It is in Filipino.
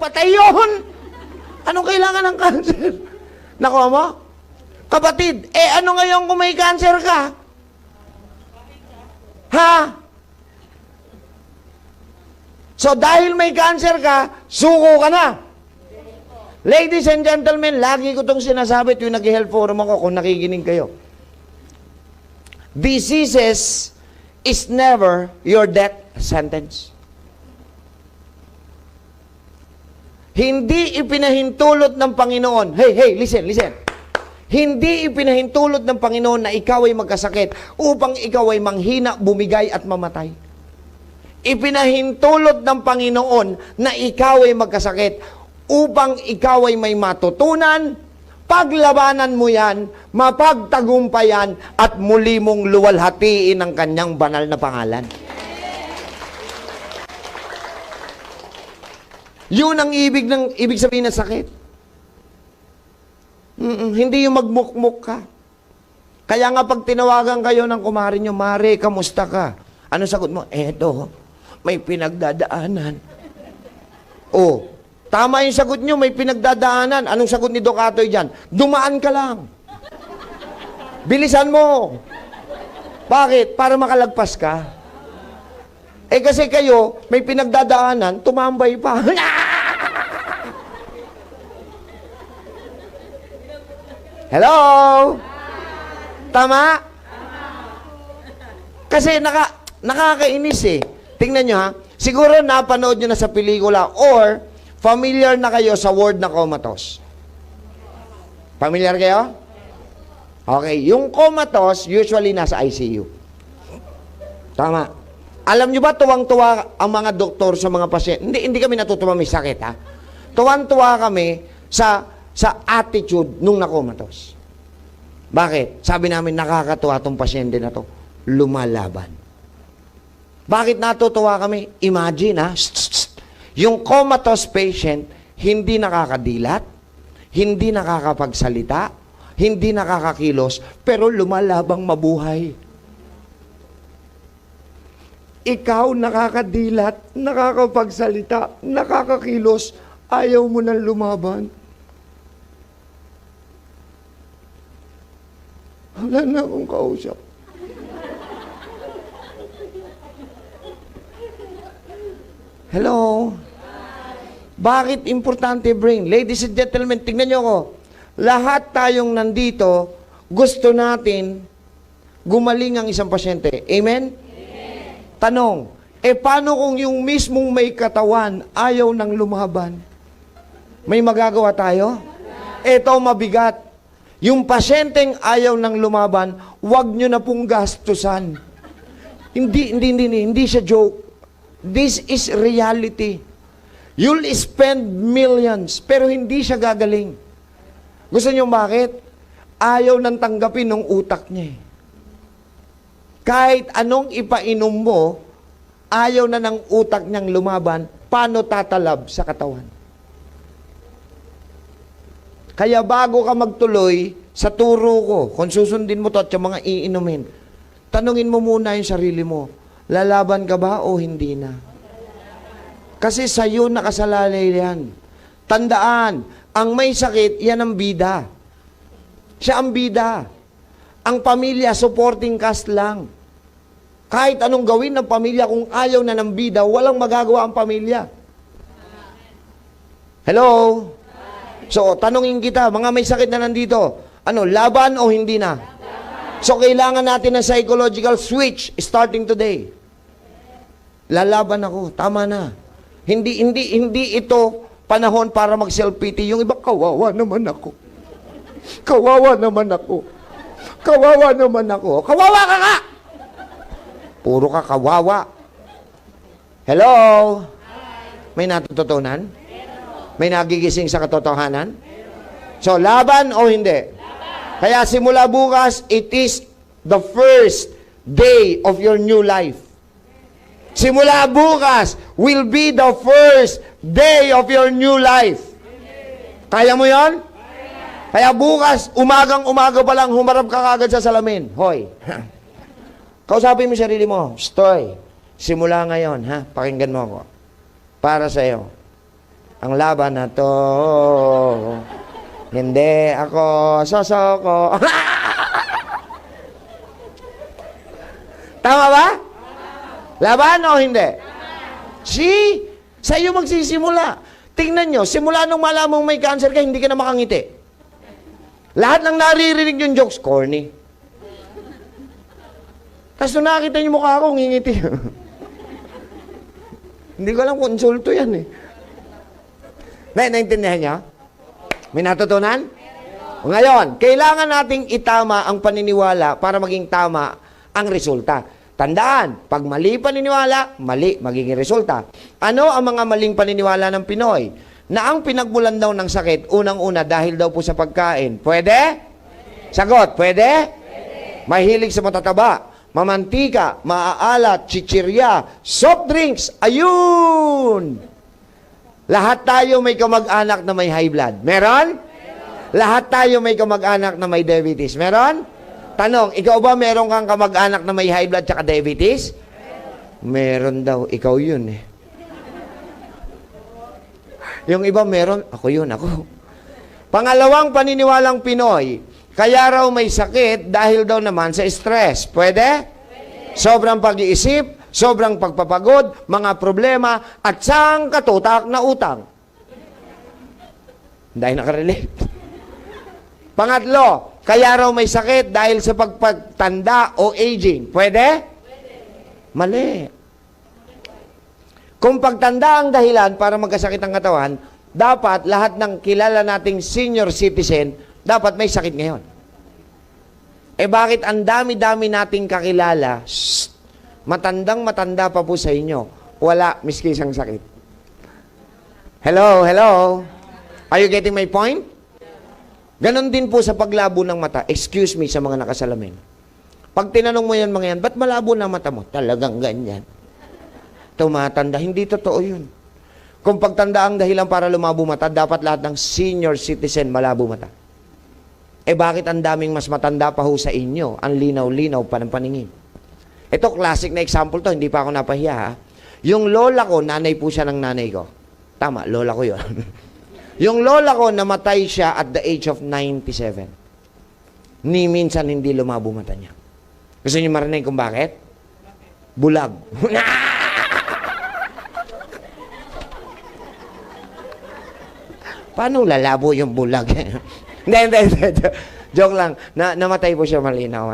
patay yun. Anong kailangan ng cancer? Nakuha mo? Kapatid, ano ngayon kung may cancer ka? Ha? So, dahil may cancer ka, suko ka na. Ladies and gentlemen, lagi ko itong sinasabi tuwing nag-health forum ako kung nakikinig kayo. Diseases is never your death sentence. Hindi ipinahintulot ng Panginoon. Hey, listen. Hindi ipinahintulot ng Panginoon na ikaw ay magkasakit upang ikaw ay manghina, bumigay at mamatay. Ipinahintulot ng Panginoon na ikaw ay magkasakit upang ikaw ay may matutunan, paglabanan mo yan, mapagtagumpayan, at muli mong luwalhatiin ang kanyang banal na pangalan. Yun ang ibig sabihin ng sakit. Hindi yung magmukmuk ka. Kaya nga pag tinawagan kayo ng kumare nyo, Mare, kamusta ka? Ano sagot mo? Eto, may pinagdadaanan. Oh, tama yung sagot nyo, may pinagdadaanan. Anong sagot ni Doc Atoy dyan? Dumaan ka lang. Bilisan mo. Bakit? Para makalagpas ka. Kasi kayo, may pinagdadaanan, tumambay pa. Hello? Tama? Kasi nakakainis eh. Tingnan nyo ha. Siguro napanood nyo na sa pelikula or familiar na kayo sa word na comatose. Familiar kayo? Okay. Yung comatose, usually nasa ICU. Tama. Alam nyo ba, tuwang-tuwa ang mga doktor sa mga pasyente? Hindi kami natutuwa may sakit, ha? Tuwang-tuwa kami sa attitude nung nakomatos. Bakit? Sabi namin, nakakatuwa itong pasyente na to. Lumalaban. Bakit natutuwa kami? Imagine, ha? Yung comatose patient, hindi nakakadilat, hindi nakakapagsalita, hindi nakakakilos, pero lumalabang mabuhay. Ikaw nakakadilat, nakakapagsalita, nakakakilos, ayaw mo nang lumaban. Wala na akong kausap. Hello? Bakit importante brain? Ladies and gentlemen, tingnan nyo ko. Lahat tayong nandito, gusto natin gumaling ang isang pasyente. Amen? Tanong, paano kung yung mismong may katawan ayaw nang lumaban? May magagawa tayo? Ito mabigat. Yung pasyenteng ayaw nang lumaban, wag nyo na pong gastusan. Hindi siya joke. This is reality. You'll spend millions, pero hindi siya gagaling. Gusto nyo bakit? Ayaw nang tanggapin ng utak niya. Kahit anong ipainom mo, ayaw na ng utak niyang lumaban, paano tatalab sa katawan? Kaya bago ka magtuloy sa turo ko, kung susundin mo to at yung mga iinumin, tanungin mo muna yung sarili mo, lalaban ka ba o hindi na? Kasi sa'yo nakasalalay yan. Tandaan, ang may sakit, yan ang bida. Siya ang bida. Ang pamilya, supporting cast lang. Kahit anong gawin ng pamilya, kung ayaw na ng bida, walang magagawa ang pamilya. Hello? So, tanungin kita, mga may sakit na nandito, laban o hindi na? So, kailangan natin ng psychological switch starting today. Lalaban ako, tama na. Hindi ito panahon para mag-self-pity. Yung iba, kawawa naman ako. Kawawa naman ako. Kawawa naman ako. Kawawa ka nga! Puro ka kawawa. Hello? May natututunan? May nagigising sa katotohanan? So, laban o hindi? Kaya simula bukas, it is the first day of your new life. Simula bukas will be the first day of your new life. Kaya mo yon? Kaya bukas, umagang-umaga pa lang, humarap ka kagad sa salamin. Hoy, kausapin mo sarili mo. Stoy, simula ngayon, ha? Pakinggan mo ako. Para sa'yo. ang laban na to. Hindi ako sosoko. Tama ba? Laban o hindi? See? Sa iyo magsisimula. Tingnan nyo, simula nung malamang may cancer ka, hindi ka na makangiti. Lahat ng naririnig yung jokes, corny. Tapos nung nakita niyo mukha ko, ngingiti. Hindi ko alam kung insulto yan eh. Naintindihan niya? May natutunan? Ngayon, kailangan nating itama ang paniniwala para maging tama ang resulta. Tandaan, pag mali paniniwala, mali magiging resulta. Ano ang mga maling paniniwala ng Pinoy? Na ang pinagmulan daw ng sakit, unang-una dahil daw po sa pagkain. Pwede? Sagot, pwede? Mahilig sa matataba, mamantika, maaalat, chichirya, soft drinks, ayun! Lahat tayo may kamag-anak na may high blood. Meron? Lahat tayo may kamag-anak na may diabetes. Meron? Tanong, ikaw ba meron kang kamag-anak na may high blood tsaka diabetes? Meron daw. Ikaw yun eh. Yung iba meron, ako yun, ako. Pangalawang paniniwalang Pinoy, kaya raw may sakit dahil daw naman sa stress. Pwede? Sobrang pag-iisip, sobrang pagpapagod, mga problema, at sang katutak na utang. Dahil nakarelate. Pangatlo, kaya raw may sakit dahil sa pagpagtanda o aging. Pwede? Mali. Kung pagtanda ang dahilan para magkasakit ang katawan, dapat lahat ng kilala nating senior citizen, dapat may sakit ngayon. Eh bakit ang dami-dami nating kakilala, matandang-matanda pa po sa inyo, wala miski isang sakit? Hello, hello? Are you getting my point? Ganon din po sa paglabo ng mata. Excuse me sa mga nakasalamin. Pag tinanong mo yan mga yan, ba't malabo na mata mo? Talagang ganyan. Tumatanda. Hindi totoo yun. Kung pagtanda ang dahilan para lumabo mata, dapat lahat ng senior citizen malabo mata. Eh bakit ang daming mas matanda pa ho sa inyo? Ang linaw-linaw pa ng paningin. Ito, classic na example to. Hindi pa ako napahiya ha. Yung lola ko, nanay po siya ng nanay ko. Tama, lola ko yun. Yung lola ko, namatay siya at the age of 97. Ni minsan hindi lumabo mata niya. Gusto niyo marinig kung bakit? Bulag. Paano lalabo yung bulag? Hindi. Joke lang. Namatay po siya malinaw.